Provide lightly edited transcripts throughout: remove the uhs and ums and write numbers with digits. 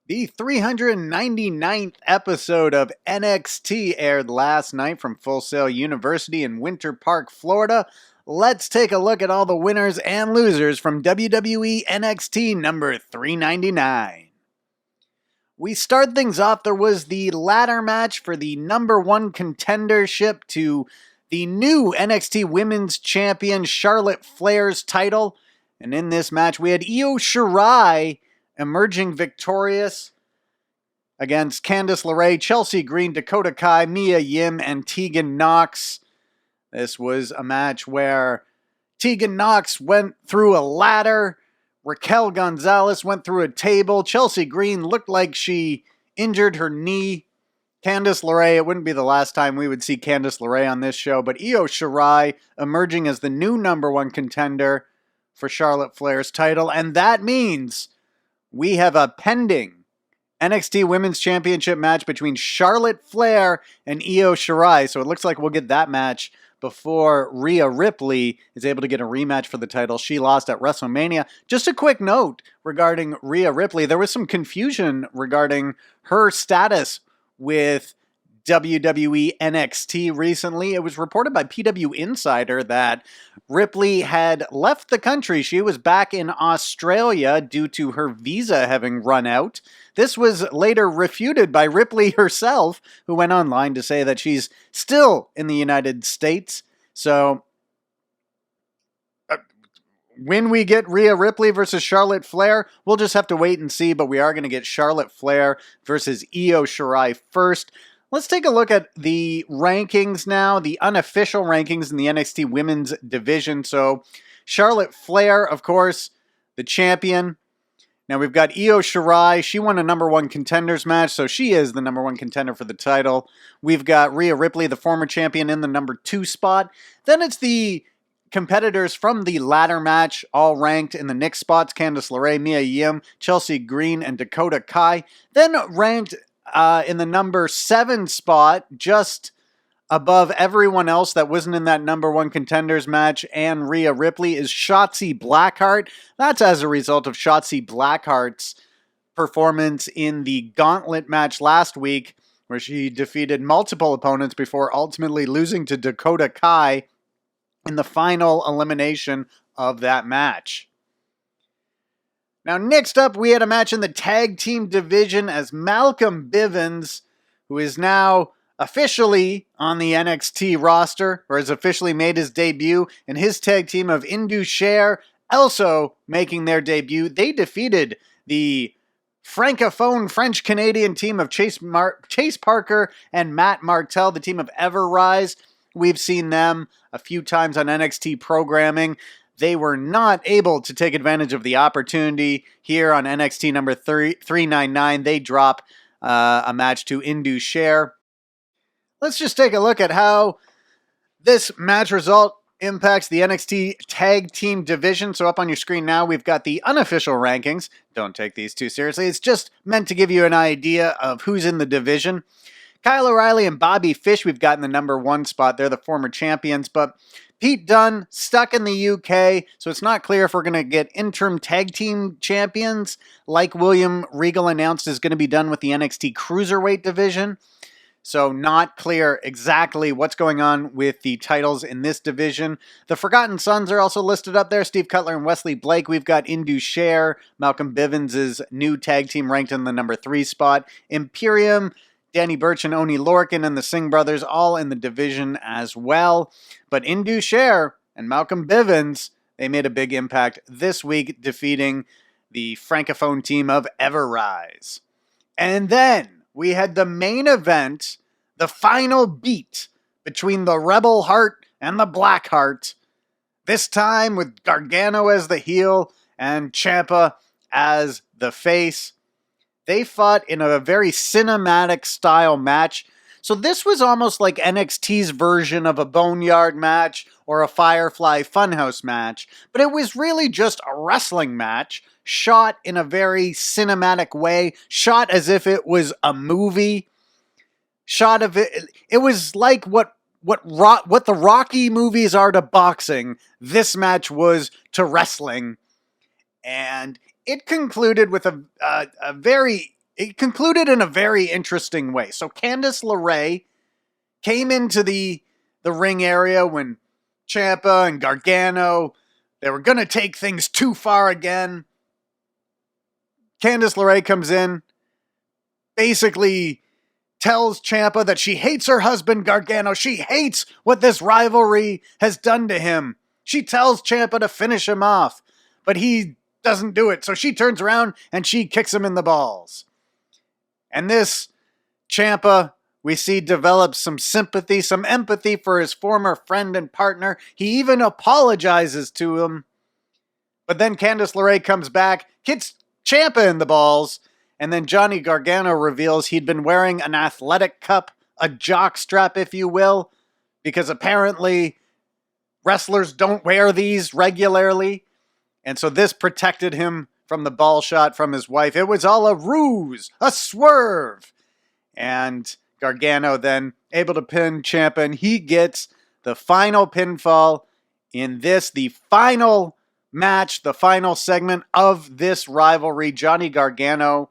The 399th episode of NXT aired last night from Full Sail University in Winter Park, Florida. Let's take a look at all the winners and losers from WWE NXT number 399. We start things off. There was the ladder match for the number one contendership to the new NXT Women's Champion Charlotte Flair's title. And in this match, we had Io Shirai emerging victorious against Candice LeRae, Chelsea Green, Dakota Kai, Mia Yim, and Tegan Nox. This was a match where Tegan Nox went through a ladder, Raquel Gonzalez went through a table, Chelsea Green looked like she injured her knee. Candice LeRae, it wouldn't be the last time we would see Candice LeRae on this show, but Io Shirai emerging as the new number one contender for Charlotte Flair's title, and that means we have a pending NXT Women's Championship match between Charlotte Flair and Io Shirai. So it looks like we'll get that match before Rhea Ripley is able to get a rematch for the title. She lost at WrestleMania. Just a quick note regarding Rhea Ripley. There was some confusion regarding her status with WWE NXT recently. It was reported by PW Insider that Ripley had left the country. She was back in Australia due to her visa having run out. This was later refuted by Ripley herself, who went online to say that she's still in the United States. So when we get Rhea Ripley versus Charlotte Flair, we'll just have to wait and see, but we are going to get Charlotte Flair versus Io Shirai first. Let's take a look at the rankings now, the unofficial rankings in the NXT Women's Division. So, Charlotte Flair, of course, the champion. Now, we've got Io Shirai. She won a number one contenders match, so she is the number one contender for the title. We've got Rhea Ripley, the former champion, in the number two spot. Then it's the competitors from the ladder match, all ranked in the next spots: Candice LeRae, Mia Yim, Chelsea Green, and Dakota Kai. Then ranked in the number 7 spot, just above everyone else that wasn't in that number one contenders match and Rhea Ripley, is Shotzi Blackheart. That's as a result of Shotzi Blackheart's performance in the gauntlet match last week, where she defeated multiple opponents before ultimately losing to Dakota Kai in the final elimination of that match. Now, next up, we had a match in the tag team division as Malcolm Bivens, who is now officially on the NXT roster, or has officially made his debut, and his tag team of Indus Sher also making their debut. They defeated the Francophone French-Canadian team of Chase Parker and Matt Martel, the team of Everrise. We've seen them a few times on NXT programming. They were not able to take advantage of the opportunity here on NXT number 399. They drop a match to Indus Sher. Let's just take a look at how this match result impacts the NXT tag team division. So up on your screen now, we've got the unofficial rankings. Don't take these too seriously. It's just meant to give you an idea of who's in the division. Kyle O'Reilly and Bobby Fish, we've got in the number 1 spot. They're the former champions, but Pete Dunne stuck in the UK, so it's not clear if we're going to get interim tag team champions like William Regal announced is going to be done with the NXT Cruiserweight division. So not clear exactly what's going on with the titles in this division. The Forgotten Sons are also listed up there. Steve Cutler and Wesley Blake. We've got Indus Sher, Malcolm Bivens' new tag team ranked in the number 3 spot. Imperium, Danny Burch and Oni Lorcan and the Singh brothers all in the division as well. But Indus Sher and Malcolm Bivens, they made a big impact this week, defeating the Francophone team of Everrise. And then we had the main event, the final beat between the Rebel Heart and the Black Heart. This time with Gargano as the heel and Ciampa as the face. They fought in a very cinematic style match. So this was almost like NXT's version of a Boneyard match or a Firefly Funhouse match, but it was really just a wrestling match shot in a very cinematic way, shot as if it was a movie. Shot of it, it was like what the Rocky movies are to boxing, this match was to wrestling. And it concluded with a very it concluded in a very interesting way. So Candice LeRae came into the ring area when Ciampa and Gargano, they were going to take things too far again. Candice LeRae comes in, basically tells Ciampa that she hates her husband Gargano. She hates what this rivalry has done to him. She tells Ciampa to finish him off, but he doesn't do it. So she turns around and she kicks him in the balls. And this Ciampa, we see, develops some sympathy, some empathy for his former friend and partner. He even apologizes to him. But then Candice LeRae comes back, hits Ciampa in the balls, and then Johnny Gargano reveals he'd been wearing an athletic cup, a jock strap, if you will, because apparently wrestlers don't wear these regularly. And so this protected him from the ball shot from his wife. It was all a ruse, a swerve. And Gargano then able to pin Ciampa, and he gets the final pinfall in this, the final match, the final segment of this rivalry. Johnny Gargano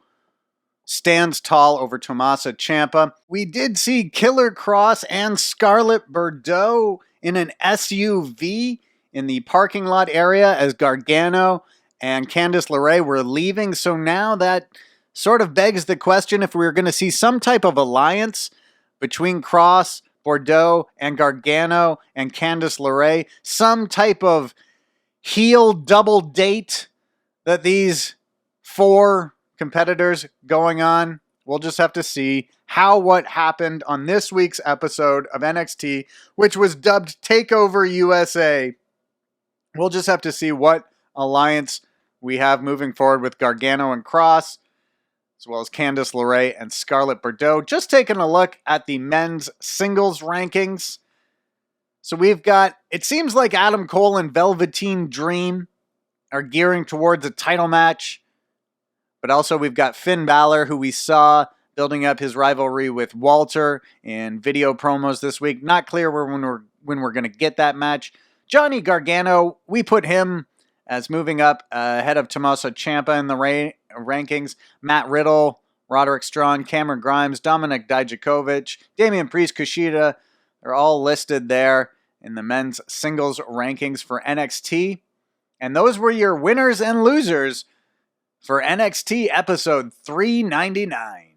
stands tall over Tommaso Ciampa. We did see Killer Kross and Scarlett Bordeaux in an SUV in the parking lot area as Gargano and Candice LeRae were leaving. So now that sort of begs the question if we were going to see some type of alliance between Kross, Bordeaux, and Gargano and Candice LeRae, some type of heel double date that these four competitors going on. We'll just have to see how what happened on this week's episode of NXT, which was dubbed TakeOver USA. We'll just have to see what alliance we have moving forward with Gargano and Kross, as well as Candice LeRae and Scarlett Bordeaux. Just taking a look at the men's singles rankings. So we've got, it seems like Adam Cole and Velveteen Dream are gearing towards a title match. But also we've got Finn Balor, who we saw building up his rivalry with Walter in video promos this week. Not clear when we're going to get that match. Johnny Gargano, we put him as moving up ahead of Tommaso Ciampa in the rankings. Matt Riddle, Roderick Strong, Cameron Grimes, Dominik Dijakovic, Damian Priest, Kushida, they're all listed there in the men's singles rankings for NXT. And those were your winners and losers for NXT episode 399.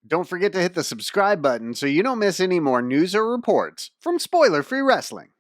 Don't forget to hit the subscribe button so you don't miss any more news or reports from Spoiler Free Wrestling.